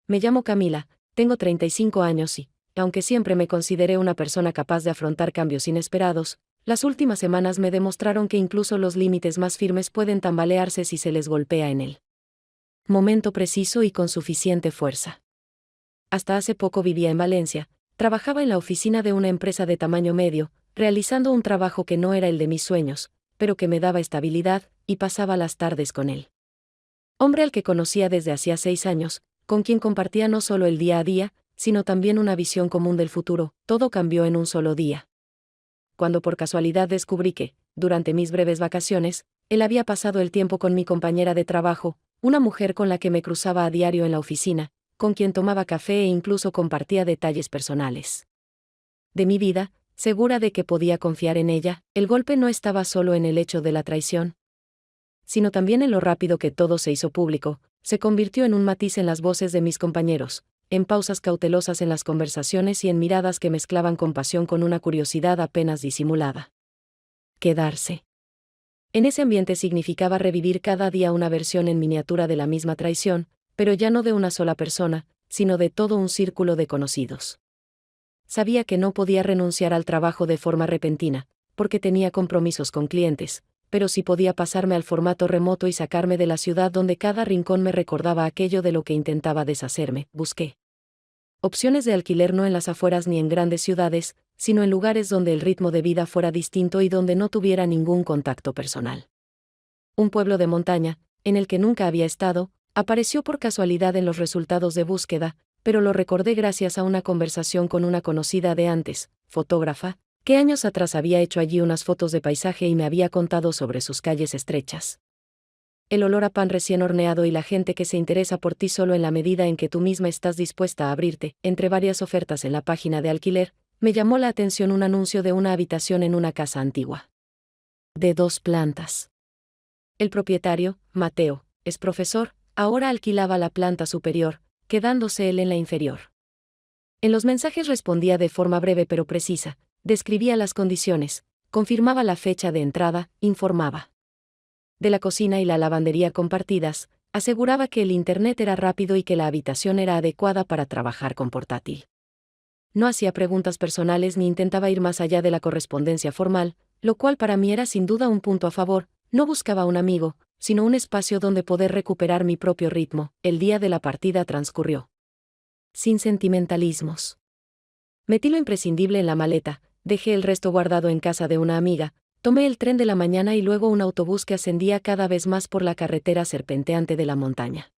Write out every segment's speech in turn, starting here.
Me llamo Camila, tengo 35 años y, aunque siempre me consideré una persona capaz de afrontar cambios inesperados, las últimas semanas me demostraron que incluso los límites más firmes pueden tambalearse si se les golpea en el momento preciso y con suficiente fuerza. Hasta hace poco vivía en Valencia, trabajaba en la oficina de una empresa de tamaño medio, realizando un trabajo que no era el de mis sueños, pero que me daba estabilidad, y pasaba las tardes con él. Hombre al que conocía desde hacía 6 años, con quien compartía no solo el día a día, sino también una visión común del futuro. Todo cambió en un solo día. Cuando por casualidad descubrí que, durante mis breves vacaciones, él había pasado el tiempo con mi compañera de trabajo, una mujer con la que me cruzaba a diario en la oficina, con quien tomaba café e incluso compartía detalles personales de mi vida, segura de que podía confiar en ella. El golpe no estaba solo en el hecho de la traición, sino también en lo rápido que todo se hizo público. Se convirtió en un matiz en las voces de mis compañeros, en pausas cautelosas en las conversaciones y en miradas que mezclaban compasión con una curiosidad apenas disimulada. Quedarse en ese ambiente significaba revivir cada día una versión en miniatura de la misma traición, pero ya no de una sola persona, sino de todo un círculo de conocidos. Sabía que no podía renunciar al trabajo de forma repentina, porque tenía compromisos con clientes, pero sí podía pasarme al formato remoto y sacarme de la ciudad donde cada rincón me recordaba aquello de lo que intentaba deshacerme. Busqué opciones de alquiler no en las afueras ni en grandes ciudades, sino en lugares donde el ritmo de vida fuera distinto y donde no tuviera ningún contacto personal. Un pueblo de montaña, en el que nunca había estado, apareció por casualidad en los resultados de búsqueda, pero lo recordé gracias a una conversación con una conocida de antes, fotógrafa, que años atrás había hecho allí unas fotos de paisaje y me había contado sobre sus calles estrechas. El olor a pan recién horneado y la gente que se interesa por ti solo en la medida en que tú misma estás dispuesta a abrirte. Entre varias ofertas en la página de alquiler, me llamó la atención un anuncio de una habitación en una casa antigua, de 2 plantas. El propietario, Mateo, es profesor, ahora alquilaba la planta superior, quedándose él en la inferior. En los mensajes respondía de forma breve pero precisa, describía las condiciones, confirmaba la fecha de entrada, informaba de la cocina y la lavandería compartidas, aseguraba que el internet era rápido y que la habitación era adecuada para trabajar con portátil. No hacía preguntas personales ni intentaba ir más allá de la correspondencia formal, lo cual para mí era sin duda un punto a favor. No buscaba un amigo, sino un espacio donde poder recuperar mi propio ritmo. El día de la partida transcurrió sin sentimentalismos. Metí lo imprescindible en la maleta, dejé el resto guardado en casa de una amiga, tomé el tren de la mañana y luego un autobús que ascendía cada vez más por la carretera serpenteante de la montaña.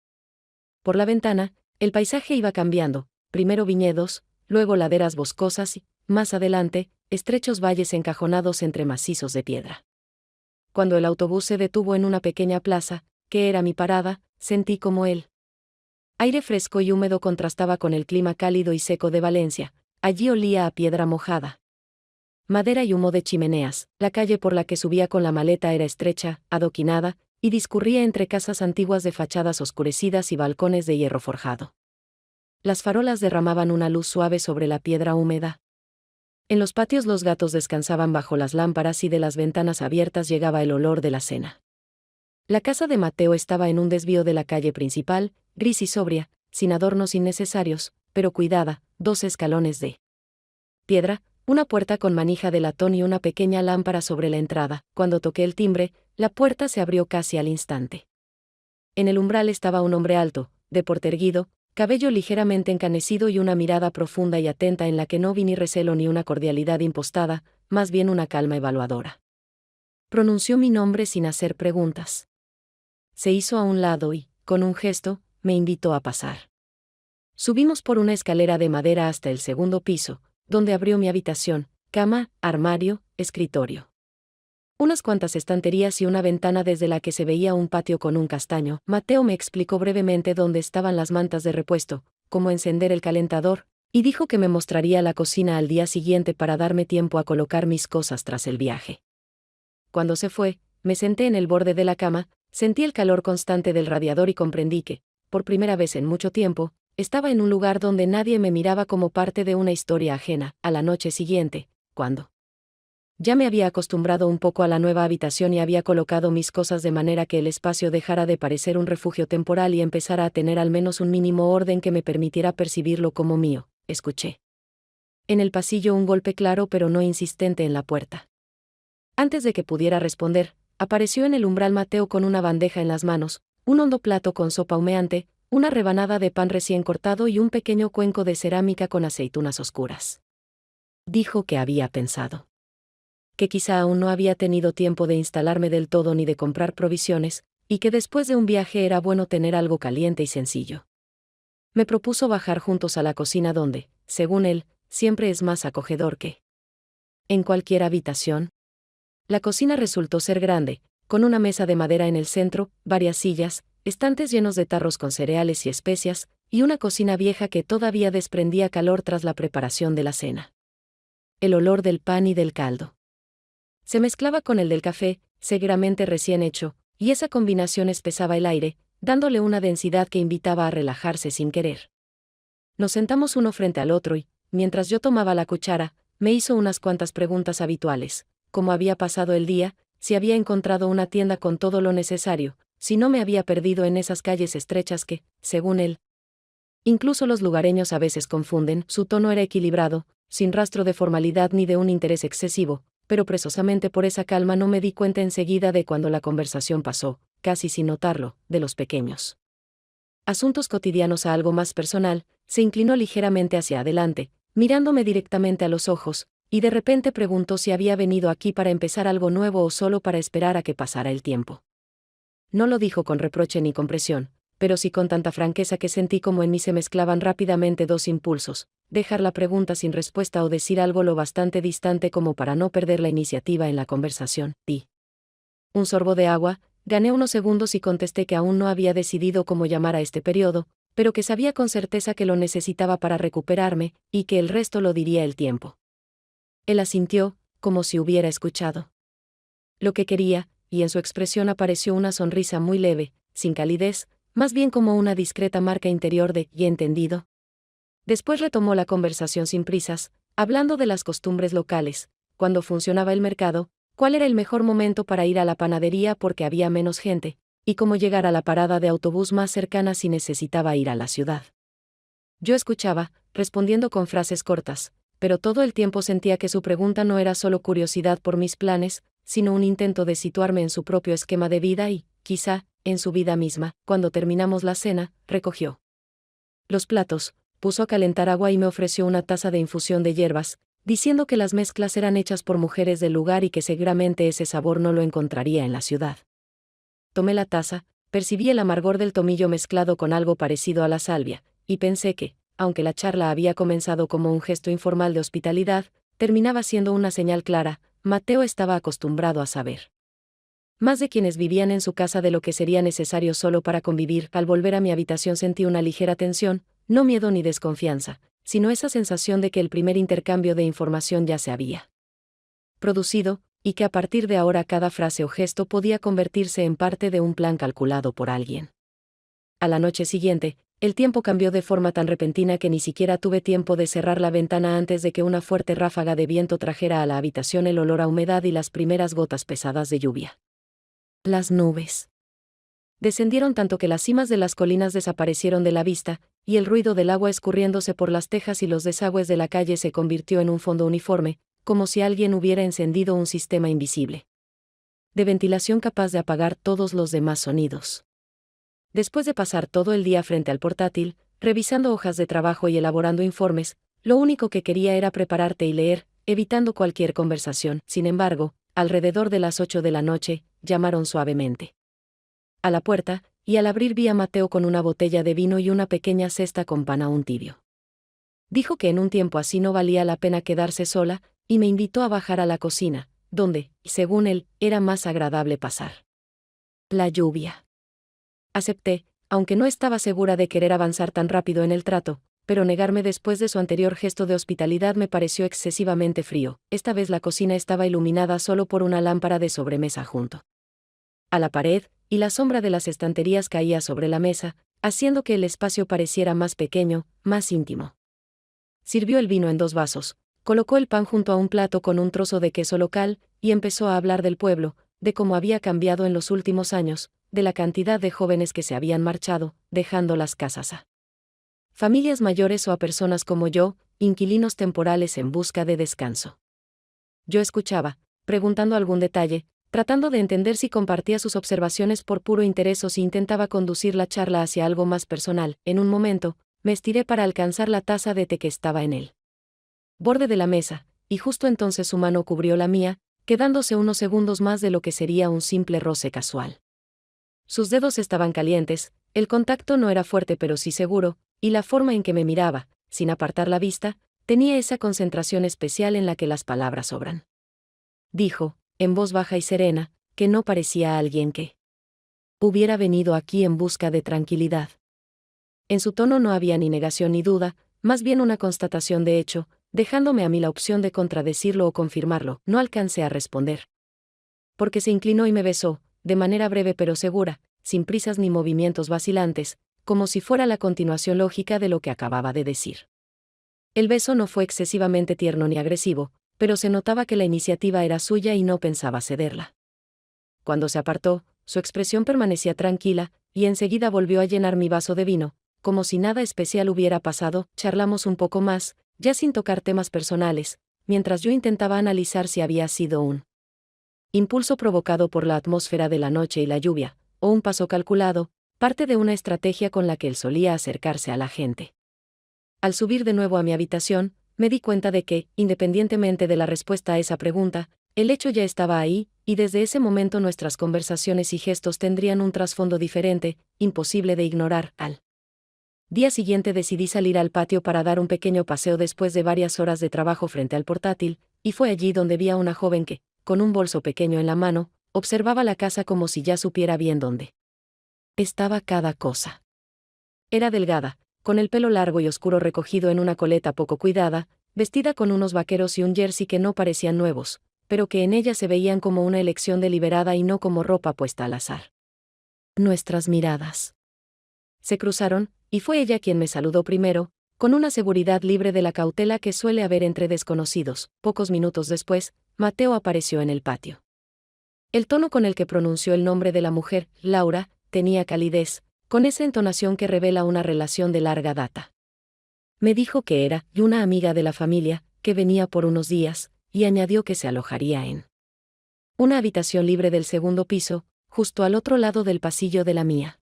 Por la ventana, el paisaje iba cambiando, primero viñedos, luego laderas boscosas y, más adelante, estrechos valles encajonados entre macizos de piedra. Cuando el autobús se detuvo en una pequeña plaza, que era mi parada, sentí como el aire fresco y húmedo contrastaba con el clima cálido y seco de Valencia. Allí olía a piedra mojada, madera y humo de chimeneas. La calle por la que subía con la maleta era estrecha, adoquinada, y discurría entre casas antiguas de fachadas oscurecidas y balcones de hierro forjado. Las farolas derramaban una luz suave sobre la piedra húmeda. En los patios los gatos descansaban bajo las lámparas y de las ventanas abiertas llegaba el olor de la cena. La casa de Mateo estaba en un desvío de la calle principal, gris y sobria, sin adornos innecesarios, pero cuidada, 2 escalones de piedra, una puerta con manija de latón y una pequeña lámpara sobre la entrada. Cuando toqué el timbre, la puerta se abrió casi al instante. En el umbral estaba un hombre alto, de porte erguido, cabello ligeramente encanecido y una mirada profunda y atenta en la que no vi ni recelo ni una cordialidad impostada, más bien una calma evaluadora. Pronunció mi nombre sin hacer preguntas. Se hizo a un lado y, con un gesto, me invitó a pasar. Subimos por una escalera de madera hasta el segundo piso, donde abrió mi habitación, cama, armario, escritorio. Unas cuantas estanterías y una ventana desde la que se veía un patio con un castaño. Mateo me explicó brevemente dónde estaban las mantas de repuesto, cómo encender el calentador, y dijo que me mostraría la cocina al día siguiente para darme tiempo a colocar mis cosas tras el viaje. Cuando se fue, me senté en el borde de la cama, sentí el calor constante del radiador y comprendí que, por primera vez en mucho tiempo, estaba en un lugar donde nadie me miraba como parte de una historia ajena. A la noche siguiente, cuando Ya me había acostumbrado un poco a la nueva habitación y había colocado mis cosas de manera que el espacio dejara de parecer un refugio temporal y empezara a tener al menos un mínimo orden que me permitiera percibirlo como mío. Escuché en el pasillo un golpe claro pero no insistente en la puerta. Antes de que pudiera responder, apareció en el umbral Mateo con una bandeja en las manos, un hondo plato con sopa humeante, una rebanada de pan recién cortado y un pequeño cuenco de cerámica con aceitunas oscuras. Dijo que había pensado que quizá aún no había tenido tiempo de instalarme del todo ni de comprar provisiones, y que después de un viaje era bueno tener algo caliente y sencillo. Me propuso bajar juntos a la cocina donde, según él, siempre es más acogedor que en cualquier habitación. La cocina resultó ser grande, con una mesa de madera en el centro, varias sillas, estantes llenos de tarros con cereales y especias, y una cocina vieja que todavía desprendía calor tras la preparación de la cena. El olor del pan y del caldo se mezclaba con el del café, seguramente recién hecho, y esa combinación espesaba el aire, dándole una densidad que invitaba a relajarse sin querer. Nos sentamos uno frente al otro y, mientras yo tomaba la cuchara, me hizo unas cuantas preguntas habituales: cómo había pasado el día, si había encontrado una tienda con todo lo necesario, si no me había perdido en esas calles estrechas que, según él, incluso los lugareños a veces confunden. Su tono era equilibrado, sin rastro de formalidad ni de un interés excesivo, pero precisamente por esa calma no me di cuenta enseguida de cuando la conversación pasó, casi sin notarlo, de los pequeños asuntos cotidianos a algo más personal. Se inclinó ligeramente hacia adelante, mirándome directamente a los ojos, y de repente preguntó si había venido aquí para empezar algo nuevo o solo para esperar a que pasara el tiempo. No lo dijo con reproche ni con presión, pero sí con tanta franqueza que sentí como en mí se mezclaban rápidamente dos impulsos: dejar la pregunta sin respuesta o decir algo lo bastante distante como para no perder la iniciativa en la conversación. Di un sorbo de agua, gané unos segundos y contesté que aún no había decidido cómo llamar a este periodo, pero que sabía con certeza que lo necesitaba para recuperarme, y que el resto lo diría el tiempo. Él asintió, como si hubiera escuchado lo que quería, y en su expresión apareció una sonrisa muy leve, sin calidez, más bien como una discreta marca interior de «¿y entendido?». Después retomó la conversación sin prisas, hablando de las costumbres locales, cuándo funcionaba el mercado, cuál era el mejor momento para ir a la panadería porque había menos gente, y cómo llegar a la parada de autobús más cercana si necesitaba ir a la ciudad. Yo escuchaba, respondiendo con frases cortas, pero todo el tiempo sentía que su pregunta no era solo curiosidad por mis planes, sino un intento de situarme en su propio esquema de vida y, quizá, en su vida misma. Cuando terminamos la cena, recogió los platos, puso a calentar agua y me ofreció una taza de infusión de hierbas, diciendo que las mezclas eran hechas por mujeres del lugar y que seguramente ese sabor no lo encontraría en la ciudad. Tomé la taza, percibí el amargor del tomillo mezclado con algo parecido a la salvia, y pensé que, aunque la charla había comenzado como un gesto informal de hospitalidad, terminaba siendo una señal clara: Mateo estaba acostumbrado a saber más de quienes vivían en su casa de lo que sería necesario solo para convivir. Al volver a mi habitación sentí una ligera tensión, no miedo ni desconfianza, sino esa sensación de que el primer intercambio de información ya se había producido, y que a partir de ahora cada frase o gesto podía convertirse en parte de un plan calculado por alguien. A la noche siguiente, el tiempo cambió de forma tan repentina que ni siquiera tuve tiempo de cerrar la ventana antes de que una fuerte ráfaga de viento trajera a la habitación el olor a humedad y las primeras gotas pesadas de lluvia. Las nubes descendieron tanto que las cimas de las colinas desaparecieron de la vista, y el ruido del agua escurriéndose por las tejas y los desagües de la calle se convirtió en un fondo uniforme, como si alguien hubiera encendido un sistema invisible de ventilación capaz de apagar todos los demás sonidos. Después de pasar todo el día frente al portátil, revisando hojas de trabajo y elaborando informes, lo único que quería era prepararte y leer, evitando cualquier conversación. Sin embargo, alrededor de las 8 de la noche, llamaron suavemente a la puerta, y al abrir vi a Mateo con una botella de vino y una pequeña cesta con pan aún tibio. Dijo que en un tiempo así no valía la pena quedarse sola, y me invitó a bajar a la cocina, donde, según él, era más agradable pasar la lluvia. Acepté, aunque no estaba segura de querer avanzar tan rápido en el trato, pero negarme después de su anterior gesto de hospitalidad me pareció excesivamente frío. Esta vez la cocina estaba iluminada solo por una lámpara de sobremesa junto a la pared, y la sombra de las estanterías caía sobre la mesa, haciendo que el espacio pareciera más pequeño, más íntimo. Sirvió el vino en 2 vasos, Colocó el pan junto a un plato con un trozo de queso local, y empezó a hablar del pueblo, de cómo había cambiado en los últimos años, de la cantidad de jóvenes que se habían marchado, dejando las casas a familias mayores o a personas como yo, inquilinos temporales en busca de descanso. Yo escuchaba, preguntando algún detalle, tratando de entender si compartía sus observaciones por puro interés o si intentaba conducir la charla hacia algo más personal. En un momento, me estiré para alcanzar la taza de té que estaba en el borde de la mesa, y justo entonces su mano cubrió la mía, quedándose unos segundos más de lo que sería un simple roce casual. Sus dedos estaban calientes, el contacto no era fuerte pero sí seguro, y la forma en que me miraba, sin apartar la vista, tenía esa concentración especial en la que las palabras sobran. Dijo, en voz baja y serena, que no parecía alguien que hubiera venido aquí en busca de tranquilidad. En su tono no había ni negación ni duda, más bien una constatación de hecho, dejándome a mí la opción de contradecirlo o confirmarlo. No alcancé a responder. Porque se inclinó y me besó, de manera breve pero segura, sin prisas ni movimientos vacilantes, como si fuera la continuación lógica de lo que acababa de decir. El beso no fue excesivamente tierno ni agresivo, pero se notaba que la iniciativa era suya y no pensaba cederla. Cuando se apartó, su expresión permanecía tranquila, y enseguida volvió a llenar mi vaso de vino, como si nada especial hubiera pasado. Charlamos un poco más, ya sin tocar temas personales, mientras yo intentaba analizar si había sido un impulso provocado por la atmósfera de la noche y la lluvia, o un paso calculado, parte de una estrategia con la que él solía acercarse a la gente. Al subir de nuevo a mi habitación, me di cuenta de que, independientemente de la respuesta a esa pregunta, el hecho ya estaba ahí, y desde ese momento nuestras conversaciones y gestos tendrían un trasfondo diferente, imposible de ignorar. Al día siguiente decidí salir al patio para dar un pequeño paseo después de varias horas de trabajo frente al portátil, y fue allí donde vi a una joven que, con un bolso pequeño en la mano, observaba la casa como si ya supiera bien dónde estaba cada cosa. Era delgada, con el pelo largo y oscuro recogido en una coleta poco cuidada, vestida con unos vaqueros y un jersey que no parecían nuevos, pero que en ella se veían como una elección deliberada y no como ropa puesta al azar. Nuestras miradas se cruzaron, y fue ella quien me saludó primero, con una seguridad libre de la cautela que suele haber entre desconocidos. Pocos minutos después, Mateo apareció en el patio. El tono con el que pronunció el nombre de la mujer, Laura, tenía calidez, con esa entonación que revela una relación de larga data. Me dijo que era una amiga de la familia, que venía por unos días, y añadió que se alojaría en una habitación libre del segundo piso, justo al otro lado del pasillo de la mía.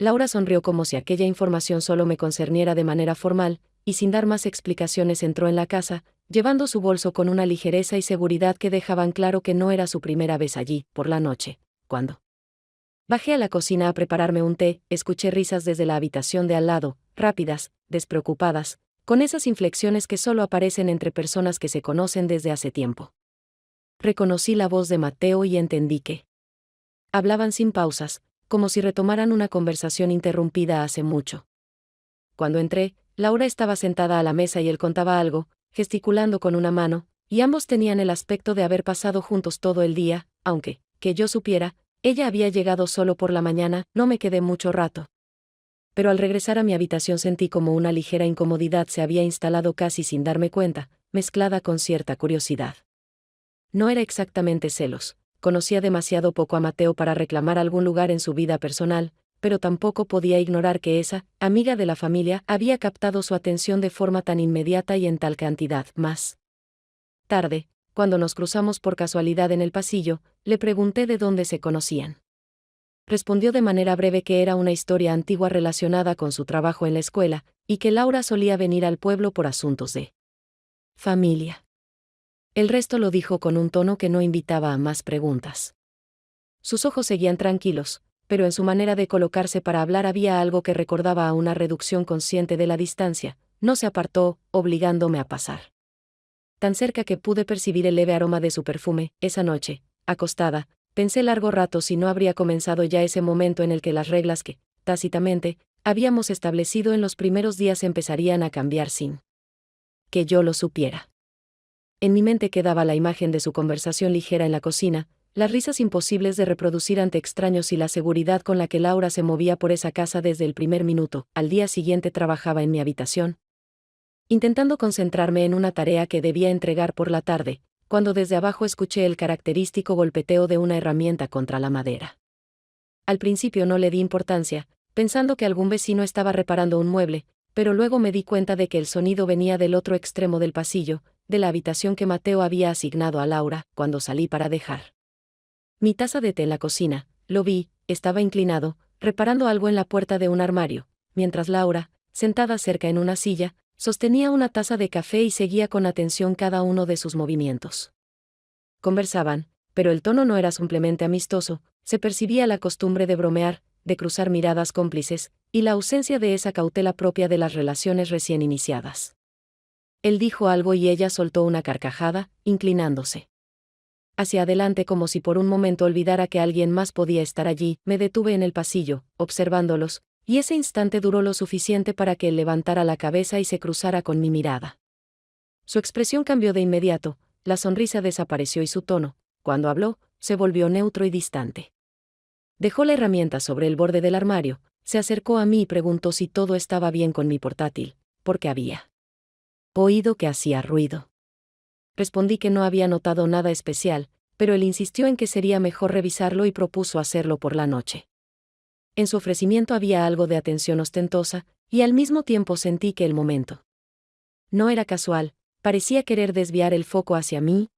Laura sonrió como si aquella información solo me concerniera de manera formal, y sin dar más explicaciones entró en la casa, llevando su bolso con una ligereza y seguridad que dejaban claro que no era su primera vez allí. Por la noche, cuando bajé a la cocina a prepararme un té, escuché risas desde la habitación de al lado, rápidas, despreocupadas, con esas inflexiones que solo aparecen entre personas que se conocen desde hace tiempo. Reconocí la voz de Mateo y entendí que hablaban sin pausas, como si retomaran una conversación interrumpida hace mucho. Cuando entré, Laura estaba sentada a la mesa y él contaba algo, gesticulando con una mano, y ambos tenían el aspecto de haber pasado juntos todo el día, aunque, que yo supiera, ella había llegado solo por la mañana. No me quedé mucho rato. Pero al regresar a mi habitación sentí como una ligera incomodidad se había instalado casi sin darme cuenta, mezclada con cierta curiosidad. No era exactamente celos. Conocía demasiado poco a Mateo para reclamar algún lugar en su vida personal, pero tampoco podía ignorar que esa amiga de la familia había captado su atención de forma tan inmediata y en tal cantidad. Más tarde, cuando nos cruzamos por casualidad en el pasillo, le pregunté de dónde se conocían. Respondió de manera breve que era una historia antigua relacionada con su trabajo en la escuela, y que Laura solía venir al pueblo por asuntos de familia. El resto lo dijo con un tono que no invitaba a más preguntas. Sus ojos seguían tranquilos, pero en su manera de colocarse para hablar había algo que recordaba a una reducción consciente de la distancia. No se apartó, obligándome a pasar tan cerca que pude percibir el leve aroma de su perfume. Esa noche, acostada, pensé largo rato si no habría comenzado ya ese momento en el que las reglas que, tácitamente, habíamos establecido en los primeros días empezarían a cambiar sin que yo lo supiera. En mi mente quedaba la imagen de su conversación ligera en la cocina, las risas imposibles de reproducir ante extraños y la seguridad con la que Laura se movía por esa casa desde el primer minuto. Al día siguiente trabajaba en mi habitación. intentando concentrarme en una tarea que debía entregar por la tarde, cuando desde abajo escuché el característico golpeteo de una herramienta contra la madera. Al principio no le di importancia, pensando que algún vecino estaba reparando un mueble, pero luego me di cuenta de que el sonido venía del otro extremo del pasillo, de la habitación que Mateo había asignado a Laura, cuando salí para dejar mi taza de té en la cocina. Lo vi, estaba inclinado, reparando algo en la puerta de un armario, mientras Laura, sentada cerca en una silla, sostenía una taza de café y seguía con atención cada uno de sus movimientos. Conversaban, pero el tono no era simplemente amistoso, se percibía la costumbre de bromear, de cruzar miradas cómplices, y la ausencia de esa cautela propia de las relaciones recién iniciadas. Él dijo algo y ella soltó una carcajada, inclinándose hacia adelante como si por un momento olvidara que alguien más podía estar allí. Me detuve en el pasillo, observándolos, y ese instante duró lo suficiente para que él levantara la cabeza y se cruzara con mi mirada. Su expresión cambió de inmediato, la sonrisa desapareció y su tono, cuando habló, se volvió neutro y distante. Dejó la herramienta sobre el borde del armario, se acercó a mí y preguntó si todo estaba bien con mi portátil, porque había oído que hacía ruido. Respondí que no había notado nada especial, pero él insistió en que sería mejor revisarlo y propuso hacerlo por la noche. En su ofrecimiento había algo de atención ostentosa, y al mismo tiempo sentí que el momento no era casual, parecía querer desviar el foco hacia mí.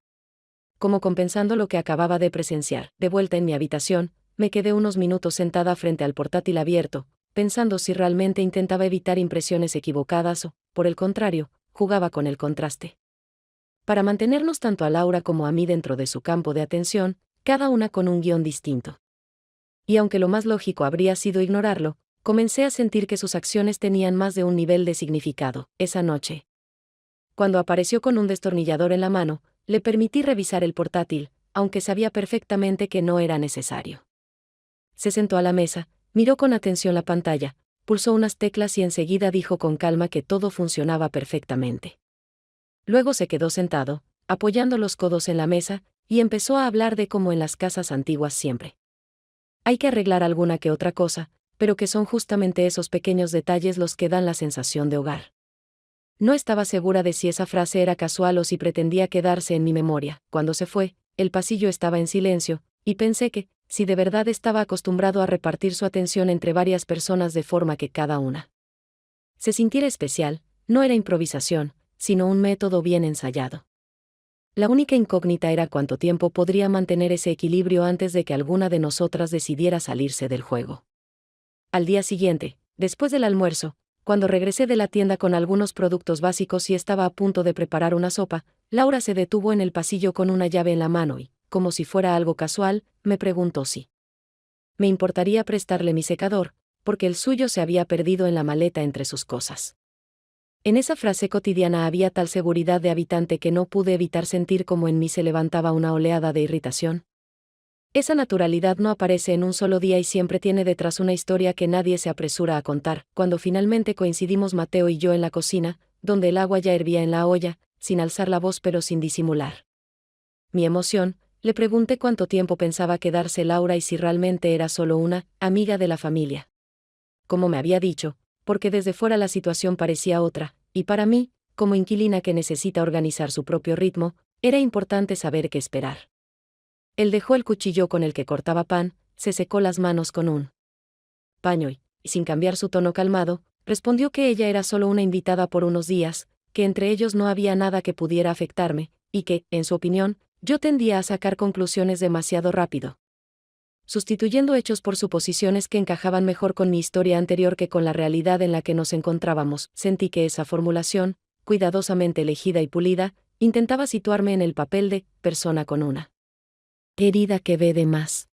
Como compensando lo que acababa de presenciar, de vuelta en mi habitación, me quedé unos minutos sentada frente al portátil abierto, pensando si realmente intentaba evitar impresiones equivocadas o, por el contrario, jugaba con el contraste. Para mantenernos tanto a Laura como a mí dentro de su campo de atención, cada una con un guión distinto. Y aunque lo más lógico habría sido ignorarlo, comencé a sentir que sus acciones tenían más de un nivel de significado. Esa noche, cuando apareció con un destornillador en la mano, le permití revisar el portátil, aunque sabía perfectamente que no era necesario. Se sentó a la mesa, miró con atención la pantalla, pulsó unas teclas y enseguida dijo con calma que todo funcionaba perfectamente. Luego se quedó sentado, apoyando los codos en la mesa, y empezó a hablar de cómo en las casas antiguas siempre hay que arreglar alguna que otra cosa, pero que son justamente esos pequeños detalles los que dan la sensación de hogar. No estaba segura de si esa frase era casual o si pretendía quedarse en mi memoria. Cuando se fue, el pasillo estaba en silencio, y pensé que, si de verdad estaba acostumbrado a repartir su atención entre varias personas de forma que cada una se sintiera especial, no era improvisación, sino un método bien ensayado. La única incógnita era cuánto tiempo podría mantener ese equilibrio antes de que alguna de nosotras decidiera salirse del juego. Al día siguiente, después del almuerzo, cuando regresé de la tienda con algunos productos básicos y estaba a punto de preparar una sopa, Laura se detuvo en el pasillo con una llave en la mano y, como si fuera algo casual, me preguntó si me importaría prestarle mi secador, porque el suyo se había perdido en la maleta entre sus cosas. En esa frase cotidiana había tal seguridad de habitante que no pude evitar sentir como en mí se levantaba una oleada de irritación. Esa naturalidad no aparece en un solo día y siempre tiene detrás una historia que nadie se apresura a contar. Cuando finalmente coincidimos Mateo y yo en la cocina, donde el agua ya hervía en la olla, sin alzar la voz pero sin disimular mi emoción, le pregunté cuánto tiempo pensaba quedarse Laura y si realmente era solo una amiga de la familia. Como me había dicho, porque desde fuera la situación parecía otra, y para mí, como inquilina que necesita organizar su propio ritmo, era importante saber qué esperar. Él dejó el cuchillo con el que cortaba pan, se secó las manos con un paño y, sin cambiar su tono calmado, respondió que ella era solo una invitada por unos días, que entre ellos no había nada que pudiera afectarme, y que, en su opinión, yo tendía a sacar conclusiones demasiado rápido, sustituyendo hechos por suposiciones que encajaban mejor con mi historia anterior que con la realidad en la que nos encontrábamos. Sentí que esa formulación, cuidadosamente elegida y pulida, intentaba situarme en el papel de persona con una herida que ve de más.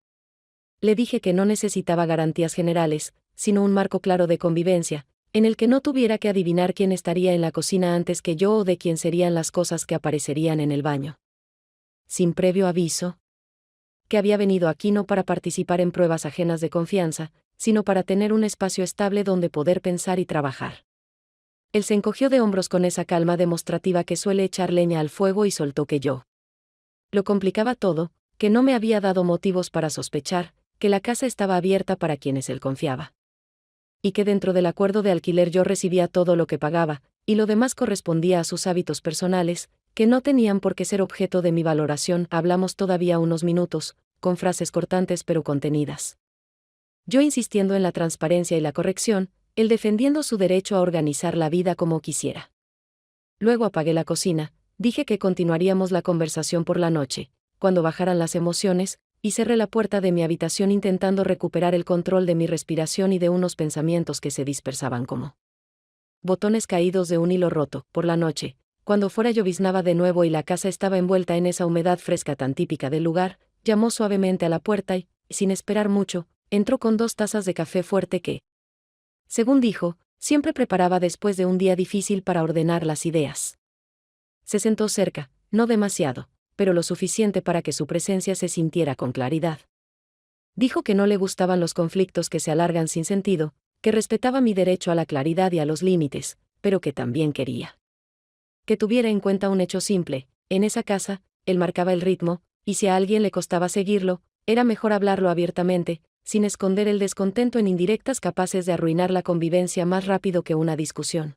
Le dije que no necesitaba garantías generales, sino un marco claro de convivencia, en el que no tuviera que adivinar quién estaría en la cocina antes que yo o de quién serían las cosas que aparecerían en el baño. Sin previo aviso, que había venido aquí no para participar en pruebas ajenas de confianza, sino para tener un espacio estable donde poder pensar y trabajar. Él se encogió de hombros con esa calma demostrativa que suele echar leña al fuego y soltó que yo lo complicaba todo, que no me había dado motivos para sospechar, que la casa estaba abierta para quienes él confiaba. Y que dentro del acuerdo de alquiler yo recibía todo lo que pagaba, y lo demás correspondía a sus hábitos personales, que no tenían por qué ser objeto de mi valoración. Hablamos todavía unos minutos, con frases cortantes pero contenidas. Yo insistiendo en la transparencia y la corrección, él defendiendo su derecho a organizar la vida como quisiera. Luego apagué la cocina, dije que continuaríamos la conversación por la noche, cuando bajaran las emociones, y cerré la puerta de mi habitación intentando recuperar el control de mi respiración y de unos pensamientos que se dispersaban como botones caídos de un hilo roto. Por la noche, cuando fuera lloviznaba de nuevo y la casa estaba envuelta en esa humedad fresca tan típica del lugar, llamó suavemente a la puerta y, sin esperar mucho, entró con 2 tazas de café fuerte que, según dijo, siempre preparaba después de un día difícil para ordenar las ideas. Se sentó cerca, no demasiado, pero lo suficiente para que su presencia se sintiera con claridad. Dijo que no le gustaban los conflictos que se alargan sin sentido, que respetaba mi derecho a la claridad y a los límites, pero que también quería que tuviera en cuenta un hecho simple: en esa casa, él marcaba el ritmo, y si a alguien le costaba seguirlo, era mejor hablarlo abiertamente, sin esconder el descontento en indirectas capaces de arruinar la convivencia más rápido que una discusión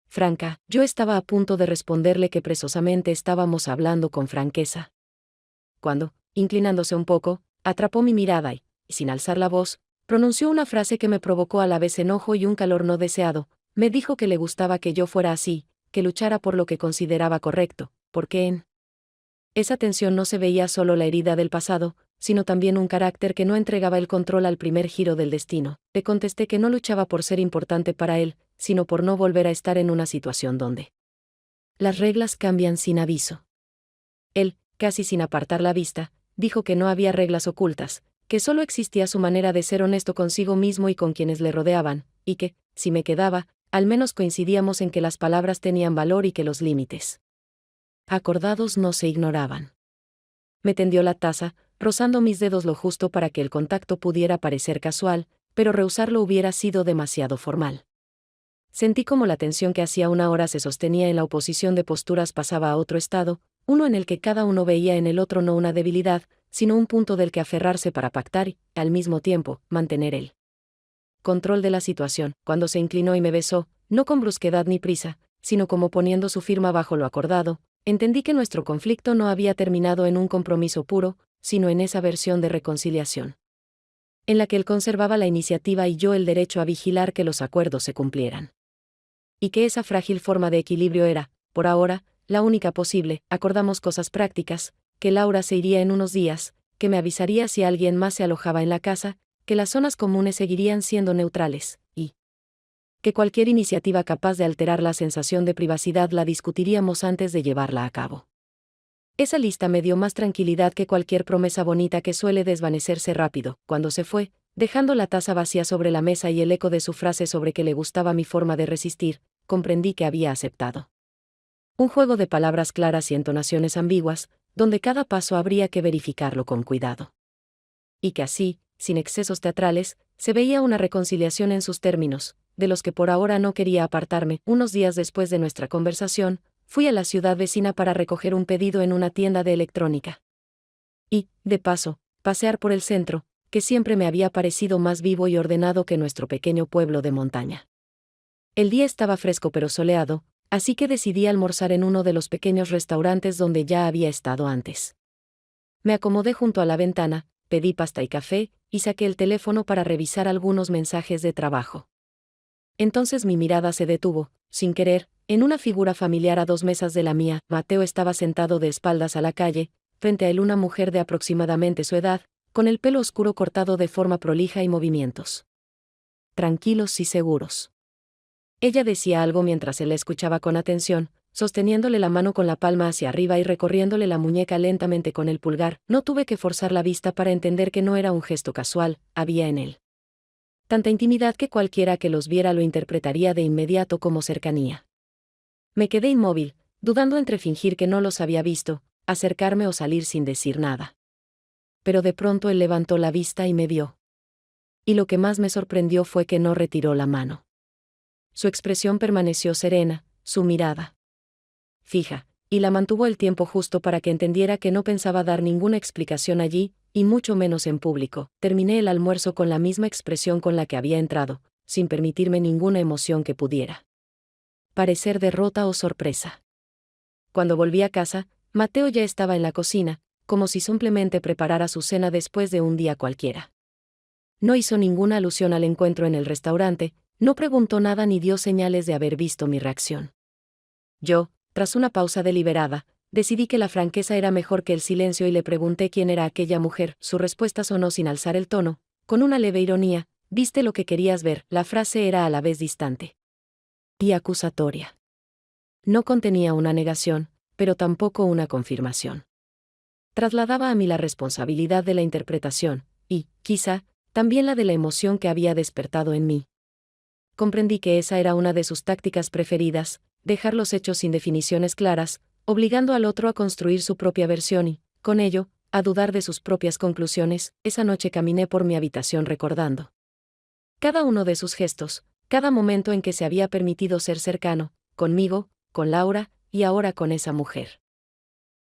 franca. Yo estaba a punto de responderle que presosamente estábamos hablando con franqueza, cuando, inclinándose un poco, atrapó mi mirada y, sin alzar la voz, pronunció una frase que me provocó a la vez enojo y un calor no deseado. Me dijo que le gustaba que yo fuera así, que luchara por lo que consideraba correcto, porque en esa tensión no se veía solo la herida del pasado, sino también un carácter que no entregaba el control al primer giro del destino. Le contesté que no luchaba por ser importante para él, sino por no volver a estar en una situación donde las reglas cambian sin aviso. Él, casi sin apartar la vista, dijo que no había reglas ocultas, que solo existía su manera de ser honesto consigo mismo y con quienes le rodeaban, y que, si me quedaba, al menos coincidíamos en que las palabras tenían valor y que los límites acordados no se ignoraban. Me tendió la taza, rozando mis dedos lo justo para que el contacto pudiera parecer casual, pero rehusarlo hubiera sido demasiado formal. Sentí como la tensión que hacía una hora se sostenía en la oposición de posturas pasaba a otro estado, uno en el que cada uno veía en el otro no una debilidad, sino un punto del que aferrarse para pactar y, al mismo tiempo, mantener el control de la situación. Cuando se inclinó y me besó, no con brusquedad ni prisa, sino como poniendo su firma bajo lo acordado, entendí que nuestro conflicto no había terminado en un compromiso puro, sino en esa versión de reconciliación, en la que él conservaba la iniciativa y yo el derecho a vigilar que los acuerdos se cumplieran. Y que esa frágil forma de equilibrio era, por ahora, la única posible. Acordamos cosas prácticas: que Laura se iría en unos días, que me avisaría si alguien más se alojaba en la casa, que las zonas comunes seguirían siendo neutrales, y que cualquier iniciativa capaz de alterar la sensación de privacidad la discutiríamos antes de llevarla a cabo. Esa lista me dio más tranquilidad que cualquier promesa bonita que suele desvanecerse rápido. Cuando se fue, dejando la taza vacía sobre la mesa y el eco de su frase sobre que le gustaba mi forma de resistir, comprendí que había aceptado un juego de palabras claras y entonaciones ambiguas, donde cada paso habría que verificarlo con cuidado. Y que así, sin excesos teatrales, se veía una reconciliación en sus términos, de los que por ahora no quería apartarme. Unos días después de nuestra conversación, fui a la ciudad vecina para recoger un pedido en una tienda de electrónica. Y, de paso, pasear por el centro, que siempre me había parecido más vivo y ordenado que nuestro pequeño pueblo de montaña. El día estaba fresco pero soleado, así que decidí almorzar en uno de los pequeños restaurantes donde ya había estado antes. Me acomodé junto a la ventana, pedí pasta y café, y saqué el teléfono para revisar algunos mensajes de trabajo. Entonces mi mirada se detuvo, sin querer, en una figura familiar a 2 mesas de la mía. Mateo estaba sentado de espaldas a la calle, frente a él una mujer de aproximadamente su edad, con el pelo oscuro cortado de forma prolija y movimientos tranquilos y seguros. Ella decía algo mientras él la escuchaba con atención, sosteniéndole la mano con la palma hacia arriba y recorriéndole la muñeca lentamente con el pulgar. No tuve que forzar la vista para entender que no era un gesto casual, había en él tanta intimidad que cualquiera que los viera lo interpretaría de inmediato como cercanía. Me quedé inmóvil, dudando entre fingir que no los había visto, acercarme o salir sin decir nada. Pero de pronto él levantó la vista y me vio. Y lo que más me sorprendió fue que no retiró la mano. Su expresión permaneció serena, su mirada fija, y la mantuvo el tiempo justo para que entendiera que no pensaba dar ninguna explicación allí, y mucho menos en público. Terminé el almuerzo con la misma expresión con la que había entrado, sin permitirme ninguna emoción que pudiera parecer derrota o sorpresa. Cuando volví a casa, Mateo ya estaba en la cocina, como si simplemente preparara su cena después de un día cualquiera. No hizo ninguna alusión al encuentro en el restaurante, no preguntó nada ni dio señales de haber visto mi reacción. Yo, tras una pausa deliberada, decidí que la franqueza era mejor que el silencio y le pregunté quién era aquella mujer. Su respuesta sonó sin alzar el tono, con una leve ironía: «¿Viste lo que querías ver?». La frase era a la vez distante y acusatoria. No contenía una negación, pero tampoco una confirmación. Trasladaba a mí la responsabilidad de la interpretación, y, quizá, también la de la emoción que había despertado en mí. Comprendí que esa era una de sus tácticas preferidas: dejar los hechos sin definiciones claras, obligando al otro a construir su propia versión y, con ello, a dudar de sus propias conclusiones. Esa noche caminé por mi habitación recordando cada uno de sus gestos, cada momento en que se había permitido ser cercano, conmigo, con Laura, y ahora con esa mujer.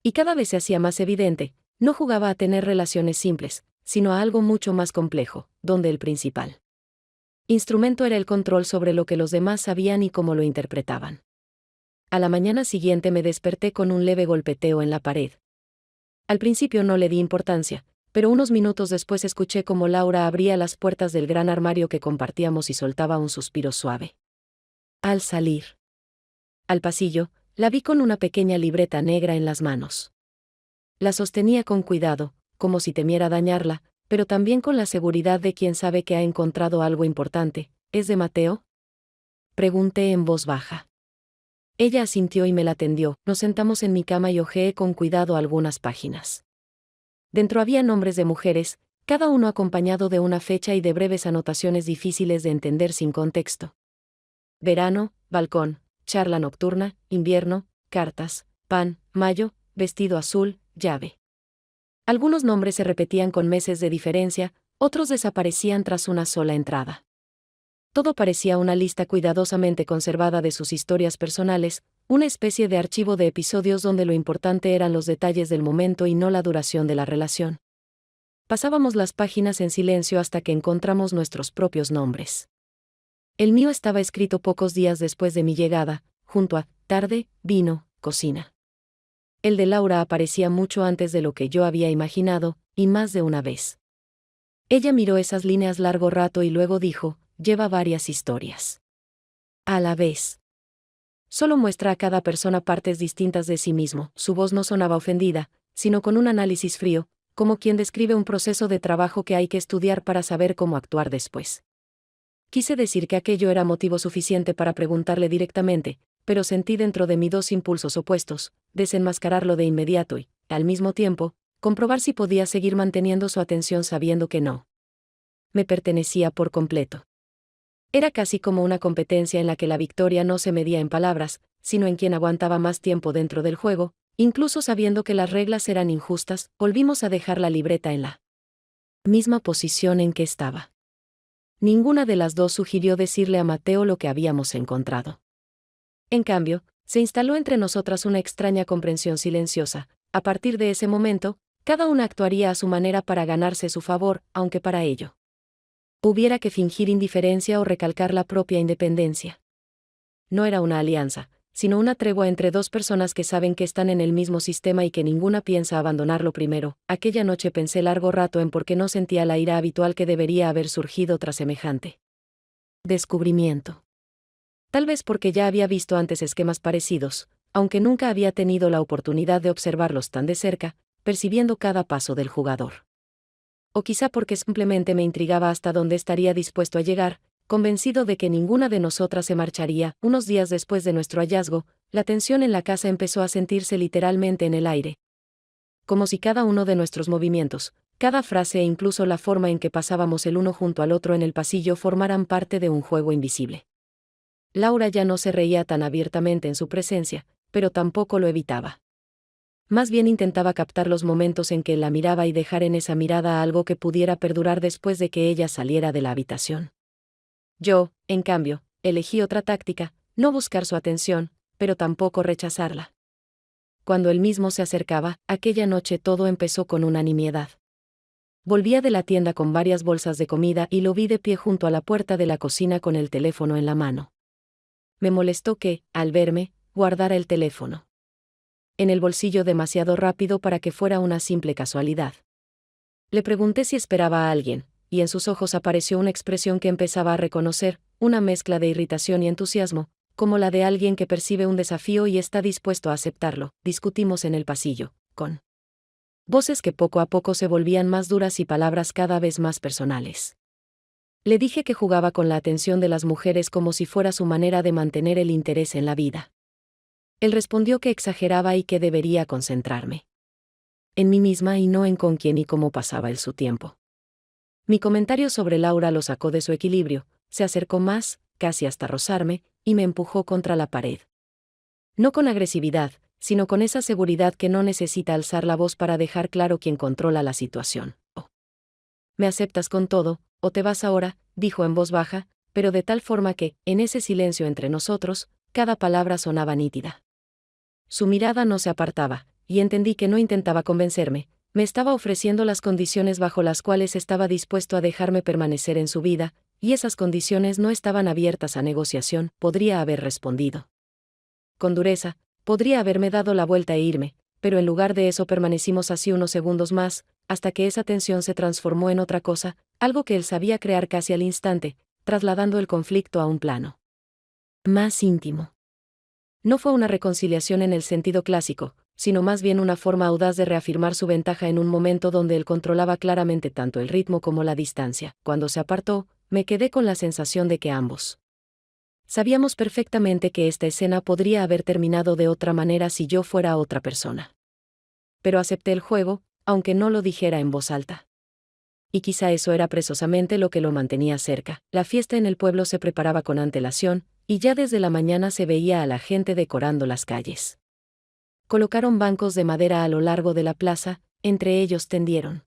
Y cada vez se hacía más evidente: no jugaba a tener relaciones simples, sino a algo mucho más complejo, donde el principal instrumento era el control sobre lo que los demás sabían y cómo lo interpretaban. A la mañana siguiente me desperté con un leve golpeteo en la pared. Al principio no le di importancia, pero unos minutos después escuché cómo Laura abría las puertas del gran armario que compartíamos y soltaba un suspiro suave. Al salir al pasillo, la vi con una pequeña libreta negra en las manos. La sostenía con cuidado, como si temiera dañarla, pero también con la seguridad de quien sabe que ha encontrado algo importante. «¿Es de Mateo?», pregunté en voz baja. Ella asintió y me la tendió. Nos sentamos en mi cama y hojeé con cuidado algunas páginas. Dentro había nombres de mujeres, cada uno acompañado de una fecha y de breves anotaciones difíciles de entender sin contexto. Verano, balcón, charla nocturna, invierno, cartas, pan, mayo, vestido azul, llave. Algunos nombres se repetían con meses de diferencia, otros desaparecían tras una sola entrada. Todo parecía una lista cuidadosamente conservada de sus historias personales, una especie de archivo de episodios donde lo importante eran los detalles del momento y no la duración de la relación. Pasábamos las páginas en silencio hasta que encontramos nuestros propios nombres. El mío estaba escrito pocos días después de mi llegada, junto a tarde, vino, cocina. El de Laura aparecía mucho antes de lo que yo había imaginado, y más de una vez. Ella miró esas líneas largo rato y luego dijo: «Lleva varias historias a la vez. Solo muestra a cada persona partes distintas de sí mismo». Su voz no sonaba ofendida, sino con un análisis frío, como quien describe un proceso de trabajo que hay que estudiar para saber cómo actuar después. Quise decir que aquello era motivo suficiente para preguntarle directamente, pero sentí dentro de mí dos impulsos opuestos: desenmascararlo de inmediato y, al mismo tiempo, comprobar si podía seguir manteniendo su atención sabiendo que no me pertenecía por completo. Era casi como una competencia en la que la victoria no se medía en palabras, sino en quien aguantaba más tiempo dentro del juego. Incluso sabiendo que las reglas eran injustas, volvimos a dejar la libreta en la misma posición en que estaba. Ninguna de las dos sugirió decirle a Mateo lo que habíamos encontrado. En cambio, se instaló entre nosotras una extraña comprensión silenciosa. A partir de ese momento, cada una actuaría a su manera para ganarse su favor, aunque para ello hubiera que fingir indiferencia o recalcar la propia independencia. No era una alianza, sino una tregua entre dos personas que saben que están en el mismo sistema y que ninguna piensa abandonarlo primero. Aquella noche pensé largo rato en por qué no sentía la ira habitual que debería haber surgido tras semejante descubrimiento. Tal vez porque ya había visto antes esquemas parecidos, aunque nunca había tenido la oportunidad de observarlos tan de cerca, percibiendo cada paso del jugador. O quizá porque simplemente me intrigaba hasta dónde estaría dispuesto a llegar, convencido de que ninguna de nosotras se marcharía. Unos días después de nuestro hallazgo, la tensión en la casa empezó a sentirse literalmente en el aire. Como si cada uno de nuestros movimientos, cada frase e incluso la forma en que pasábamos el uno junto al otro en el pasillo formaran parte de un juego invisible. Laura ya no se reía tan abiertamente en su presencia, pero tampoco lo evitaba. Más bien intentaba captar los momentos en que la miraba y dejar en esa mirada algo que pudiera perdurar después de que ella saliera de la habitación. Yo, en cambio, elegí otra táctica: no buscar su atención, pero tampoco rechazarla. Cuando él mismo se acercaba, aquella noche todo empezó con una nimiedad. Volvía de la tienda con varias bolsas de comida y lo vi de pie junto a la puerta de la cocina con el teléfono en la mano. Me molestó que, al verme, guardara el teléfono en el bolsillo demasiado rápido para que fuera una simple casualidad. Le pregunté si esperaba a alguien, y en sus ojos apareció una expresión que empezaba a reconocer, una mezcla de irritación y entusiasmo, como la de alguien que percibe un desafío y está dispuesto a aceptarlo. Discutimos en el pasillo, con voces que poco a poco se volvían más duras y palabras cada vez más personales. Le dije que jugaba con la atención de las mujeres como si fuera su manera de mantener el interés en la vida. Él respondió que exageraba y que debería concentrarme en mí misma y no en con quién y cómo pasaba él su tiempo. Mi comentario sobre Laura lo sacó de su equilibrio, se acercó más, casi hasta rozarme, y me empujó contra la pared. No con agresividad, sino con esa seguridad que no necesita alzar la voz para dejar claro quién controla la situación. Oh. Me aceptas con todo, o te vas ahora, dijo en voz baja, pero de tal forma que, en ese silencio entre nosotros, cada palabra sonaba nítida. Su mirada no se apartaba, y entendí que no intentaba convencerme, me estaba ofreciendo las condiciones bajo las cuales estaba dispuesto a dejarme permanecer en su vida, y esas condiciones no estaban abiertas a negociación. Podría haber respondido con dureza, podría haberme dado la vuelta e irme, pero en lugar de eso permanecimos así unos segundos más, hasta que esa tensión se transformó en otra cosa, algo que él sabía crear casi al instante, trasladando el conflicto a un plano más íntimo. No fue una reconciliación en el sentido clásico, sino más bien una forma audaz de reafirmar su ventaja en un momento donde él controlaba claramente tanto el ritmo como la distancia. Cuando se apartó, me quedé con la sensación de que ambos sabíamos perfectamente que esta escena podría haber terminado de otra manera si yo fuera otra persona. Pero acepté el juego, aunque no lo dijera en voz alta. Y quizá eso era precisamente lo que lo mantenía cerca. La fiesta en el pueblo se preparaba con antelación, y ya desde la mañana se veía a la gente decorando las calles. Colocaron bancos de madera a lo largo de la plaza, entre ellos tendieron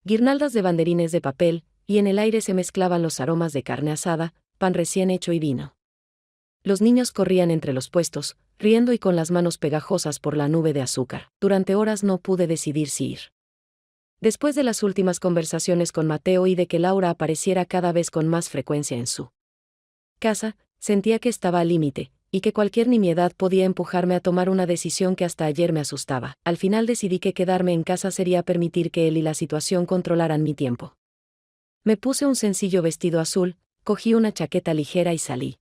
guirnaldas de banderines de papel, y en el aire se mezclaban los aromas de carne asada, pan recién hecho y vino. Los niños corrían entre los puestos, riendo y con las manos pegajosas por la nube de azúcar. Durante horas no pude decidir si ir. Después de las últimas conversaciones con Mateo y de que Laura apareciera cada vez con más frecuencia en su casa, sentía que estaba al límite, y que cualquier nimiedad podía empujarme a tomar una decisión que hasta ayer me asustaba. Al final decidí que quedarme en casa sería permitir que él y la situación controlaran mi tiempo. Me puse un sencillo vestido azul, cogí una chaqueta ligera y salí.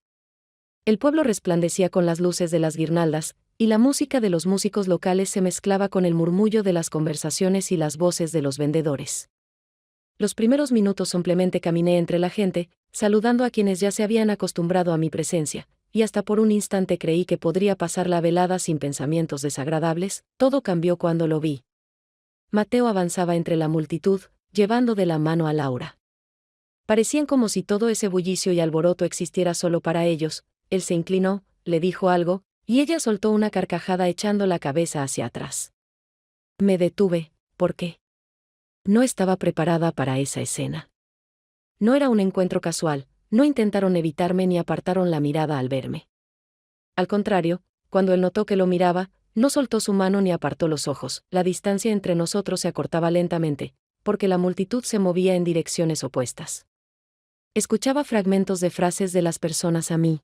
El pueblo resplandecía con las luces de las guirnaldas, y la música de los músicos locales se mezclaba con el murmullo de las conversaciones y las voces de los vendedores. Los primeros minutos simplemente caminé entre la gente, saludando a quienes ya se habían acostumbrado a mi presencia, y hasta por un instante creí que podría pasar la velada sin pensamientos desagradables. Todo cambió cuando lo vi. Mateo avanzaba entre la multitud, llevando de la mano a Laura. Parecían como si todo ese bullicio y alboroto existiera solo para ellos. Él se inclinó, le dijo algo, y ella soltó una carcajada echando la cabeza hacia atrás. Me detuve, porque no estaba preparada para esa escena. No era un encuentro casual, no intentaron evitarme ni apartaron la mirada al verme. Al contrario, cuando él notó que lo miraba, no soltó su mano ni apartó los ojos. La distancia entre nosotros se acortaba lentamente, porque la multitud se movía en direcciones opuestas. Escuchaba fragmentos de frases de las personas a mí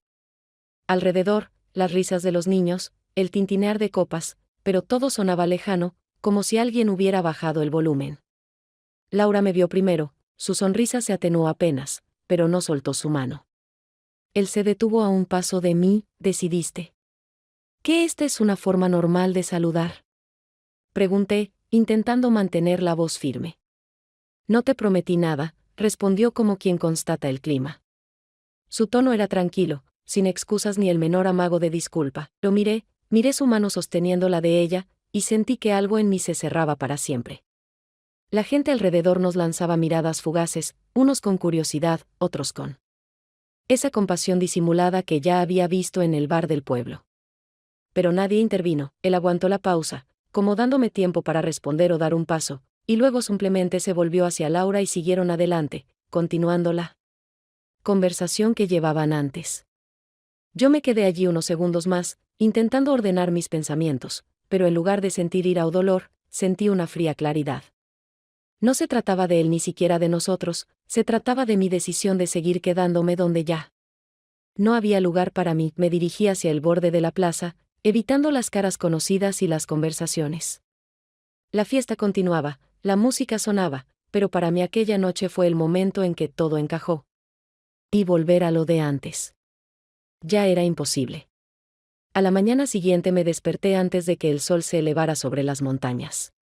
alrededor, las risas de los niños, el tintinear de copas, pero todo sonaba lejano, como si alguien hubiera bajado el volumen. Laura me vio primero, su sonrisa se atenuó apenas, pero no soltó su mano. Él se detuvo a un paso de mí. ¿Decidiste que esta es una forma normal de saludar? Pregunté, intentando mantener la voz firme. No te prometí nada, respondió como quien constata el clima. Su tono era tranquilo, sin excusas ni el menor amago de disculpa. Lo miré su mano sosteniendo la de ella, y sentí que algo en mí se cerraba para siempre. La gente alrededor nos lanzaba miradas fugaces, unos con curiosidad, otros con esa compasión disimulada que ya había visto en el bar del pueblo. Pero nadie intervino. Él aguantó la pausa, como dándome tiempo para responder o dar un paso, y luego simplemente se volvió hacia Laura y siguieron adelante, continuando la conversación que llevaban antes. Yo me quedé allí unos segundos más, intentando ordenar mis pensamientos, pero en lugar de sentir ira o dolor, sentí una fría claridad. No se trataba de él ni siquiera de nosotros, se trataba de mi decisión de seguir quedándome donde ya No había lugar para mí, me dirigí hacia el borde de la plaza, evitando las caras conocidas y las conversaciones. La fiesta continuaba, la música sonaba, pero para mí aquella noche fue el momento en que todo encajó. Y volver a lo de antes. Ya era imposible. A la mañana siguiente me desperté antes de que el sol se elevara sobre las montañas.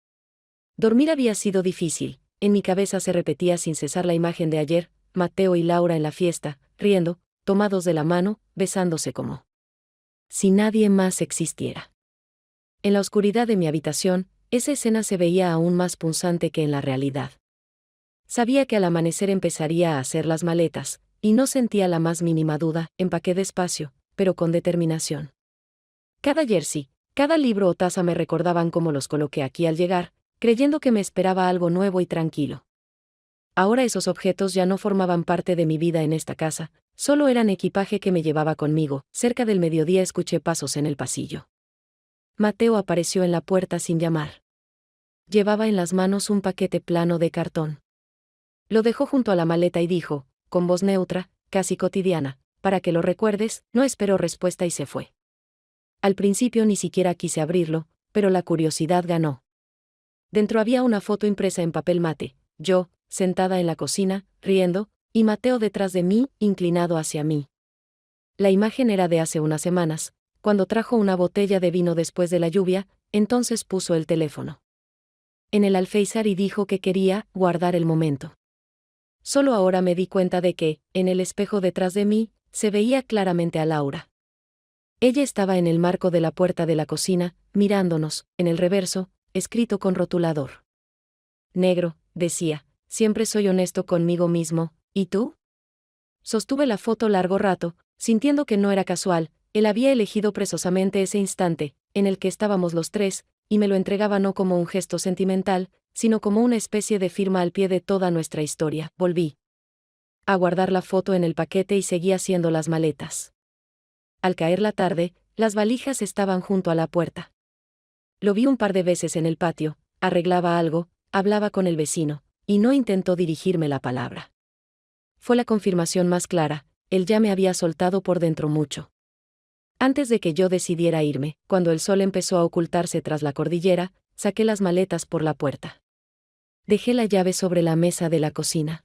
Dormir había sido difícil, en mi cabeza se repetía sin cesar la imagen de ayer, Mateo y Laura en la fiesta, riendo, tomados de la mano, besándose como si nadie más existiera. En la oscuridad de mi habitación, esa escena se veía aún más punzante que en la realidad. Sabía que al amanecer empezaría a hacer las maletas, y no sentía la más mínima duda, empaqué despacio, pero con determinación. Cada jersey, cada libro o taza me recordaban cómo los coloqué aquí al llegar, creyendo que me esperaba algo nuevo y tranquilo. Ahora esos objetos ya no formaban parte de mi vida en esta casa, solo eran equipaje que me llevaba conmigo. Cerca del mediodía escuché pasos en el pasillo. Mateo apareció en la puerta sin llamar. Llevaba en las manos un paquete plano de cartón. Lo dejó junto a la maleta y dijo, con voz neutra, casi cotidiana, para que lo recuerdes. No esperó respuesta y se fue. Al principio ni siquiera quise abrirlo, pero la curiosidad ganó. Dentro había una foto impresa en papel mate, yo, sentada en la cocina, riendo, y Mateo detrás de mí, inclinado hacia mí. La imagen era de hace unas semanas, cuando trajo una botella de vino después de la lluvia, entonces puso el teléfono en el alféizar y dijo que quería guardar el momento. Solo ahora me di cuenta de que, en el espejo detrás de mí, se veía claramente a Laura. Ella estaba en el marco de la puerta de la cocina, mirándonos, en el reverso, escrito con rotulador negro, decía, siempre soy honesto conmigo mismo, ¿y tú? Sostuve la foto largo rato, sintiendo que no era casual, él había elegido precisamente ese instante, en el que estábamos los tres, y me lo entregaba no como un gesto sentimental, sino como una especie de firma al pie de toda nuestra historia. Volví a guardar la foto en el paquete y seguí haciendo las maletas. Al caer la tarde, las valijas estaban junto a la puerta. Lo vi un par de veces en el patio, arreglaba algo, hablaba con el vecino, y no intentó dirigirme la palabra. Fue la confirmación más clara, él ya me había soltado por dentro mucho. Antes de que yo decidiera irme, cuando el sol empezó a ocultarse tras la cordillera, saqué las maletas por la puerta. Dejé la llave sobre la mesa de la cocina.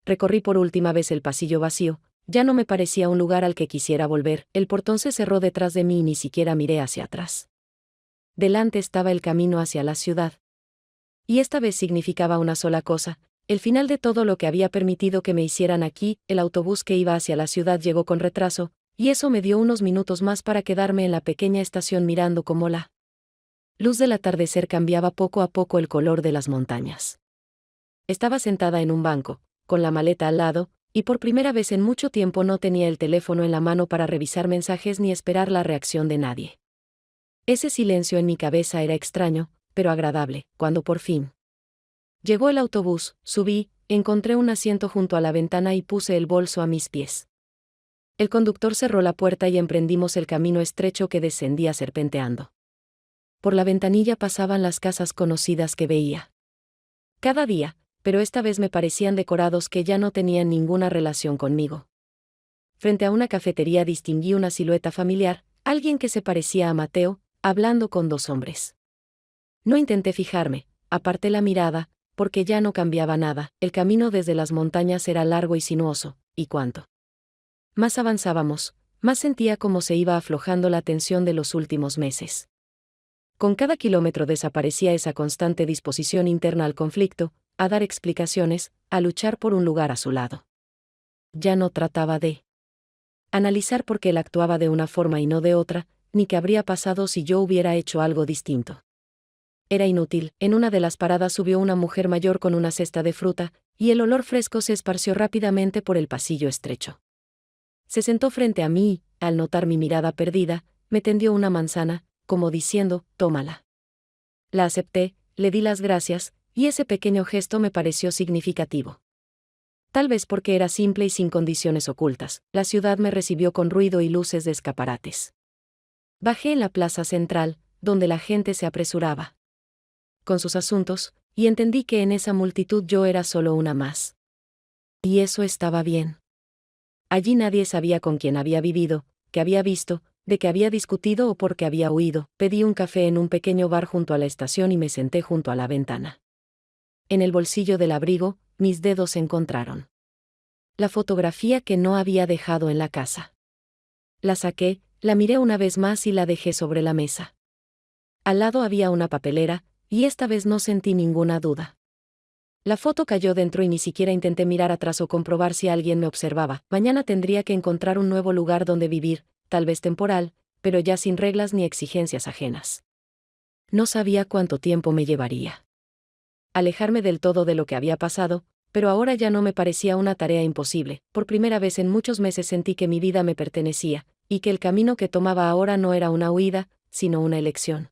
Recorrí por última vez el pasillo vacío, ya no me parecía un lugar al que quisiera volver, el portón se cerró detrás de mí y ni siquiera miré hacia atrás. Delante estaba el camino hacia la ciudad. Y esta vez significaba una sola cosa, el final de todo lo que había permitido que me hicieran aquí. El autobús que iba hacia la ciudad llegó con retraso, y eso me dio unos minutos más para quedarme en la pequeña estación mirando cómo la luz del atardecer cambiaba poco a poco el color de las montañas. Estaba sentada en un banco, con la maleta al lado, y por primera vez en mucho tiempo no tenía el teléfono en la mano para revisar mensajes ni esperar la reacción de nadie. Ese silencio en mi cabeza era extraño, pero agradable. Cuando por fin llegó el autobús, subí, encontré un asiento junto a la ventana y puse el bolso a mis pies. El conductor cerró la puerta y emprendimos el camino estrecho que descendía serpenteando. Por la ventanilla pasaban las casas conocidas que veía cada día, pero esta vez me parecían decorados que ya no tenían ninguna relación conmigo. Frente a una cafetería distinguí una silueta familiar, alguien que se parecía a Mateo, hablando con dos hombres. No intenté fijarme, aparté la mirada, porque ya no cambiaba nada, el camino desde las montañas era largo y sinuoso, y cuanto más avanzábamos, más sentía cómo se iba aflojando la tensión de los últimos meses. Con cada kilómetro desaparecía esa constante disposición interna al conflicto, a dar explicaciones, a luchar por un lugar a su lado. Ya no trataba de analizar por qué él actuaba de una forma y no de otra, ni qué habría pasado si yo hubiera hecho algo distinto. Era inútil. En una de las paradas subió una mujer mayor con una cesta de fruta, y el olor fresco se esparció rápidamente por el pasillo estrecho. Se sentó frente a mí y, al notar mi mirada perdida, me tendió una manzana, como diciendo, tómala. La acepté, le di las gracias, y ese pequeño gesto me pareció significativo. Tal vez porque era simple y sin condiciones ocultas, la ciudad me recibió con ruido y luces de escaparates. Bajé en la plaza central, donde la gente se apresuraba con sus asuntos, y entendí que en esa multitud yo era solo una más. Y eso estaba bien. Allí nadie sabía con quién había vivido, qué había visto, de qué había discutido o por qué había huido. Pedí un café en un pequeño bar junto a la estación y me senté junto a la ventana. En el bolsillo del abrigo, mis dedos encontraron la fotografía que no había dejado en la casa. La saqué, la miré una vez más y la dejé sobre la mesa. Al lado había una papelera, y esta vez no sentí ninguna duda. La foto cayó dentro y ni siquiera intenté mirar atrás o comprobar si alguien me observaba. Mañana tendría que encontrar un nuevo lugar donde vivir, tal vez temporal, pero ya sin reglas ni exigencias ajenas. No sabía cuánto tiempo me llevaría alejarme del todo de lo que había pasado, pero ahora ya no me parecía una tarea imposible. Por primera vez en muchos meses sentí que mi vida me pertenecía, y que el camino que tomaba ahora no era una huida, sino una elección.